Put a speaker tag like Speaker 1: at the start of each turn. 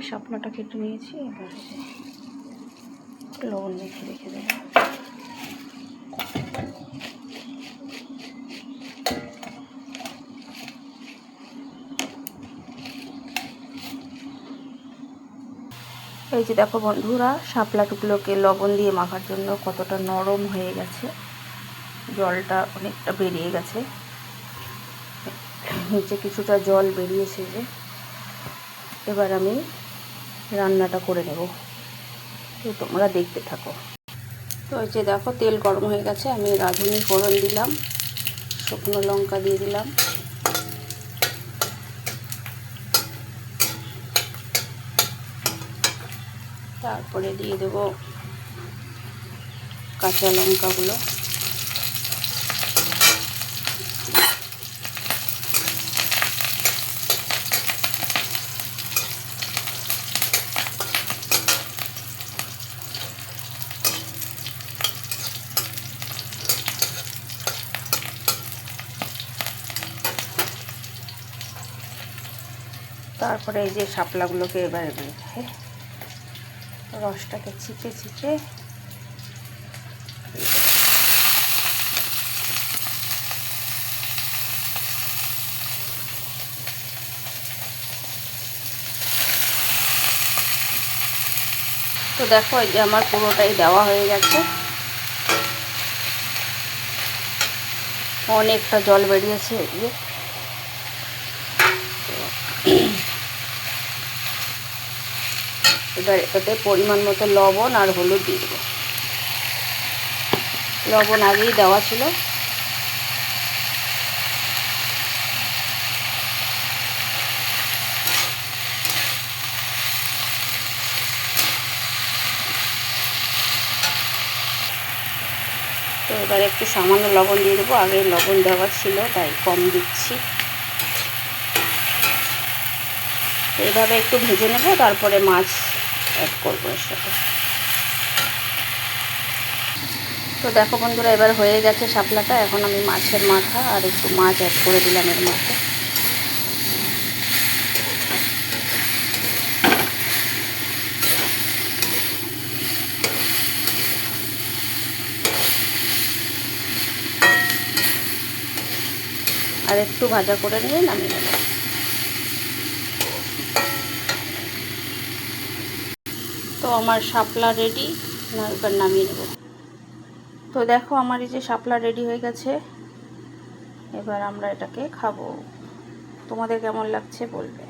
Speaker 1: শাপলাটা কেটে নিয়েছি, এবার লবণ মেখে রেখে দেবো। এই যে দেখো বন্ধুরা, শাপলাটুগুলোকে লবণ দিয়ে মাখার জন্য কতটা নরম হয়ে গেছে, জলটা অনেকটা বেরিয়ে গেছে, নিচে কিছুটা জল বেরিয়েছে। যে এবার আমি রান্নাটা করে নেব, তো তোমরা দেখতে থাকো। তো এই যে দেখো তেল গরম হয়ে গেছে, আমি রাঁধুনি ফোড়ন দিলাম, শুকনো লঙ্কা দিয়ে দিলাম, তারপরে দিয়ে দেবো কাঁচা লঙ্কাগুলো, তারপরে এই যে শাপলাগুলোকে এবার রসটাকে চিপে চিপে তো দেখো এই যে আমার পুরোটাই দেওয়া হয়ে গেছে, অনেকটা জল বেরিয়েছে। এই এবার এটাতে পরিমাণ মতো লবণ আর হলুদ দিয়ে দেবো। লবণ আগেই দেওয়া ছিল। তো এবার একটু সামান্য লবণ দিয়ে দেবো, আগে লবণ দেওয়া ছিল তাই কম দিচ্ছি। এইভাবে একটু ভেজে নেব, তারপরে মাছ অ্যাড করবো এর সাথে। তো দেখো বন্ধুরা, এবার হয়ে গেছে শাপলাটা, এখন আমি মাছের মাথা আর একটু মাছ অ্যাড করে দিলাম এর মধ্যে। আর একটু ভাজা করে নিয়ে নামিয়ে নেব। তো আমার শাপলা রেডি, এবার নামিয়ে নেব। তো দেখো আমার এই যে শাপলা রেডি হয়ে গেছে, এবার আমরা এটাকে খাবো। তোমাদের কেমন লাগছে বলবে।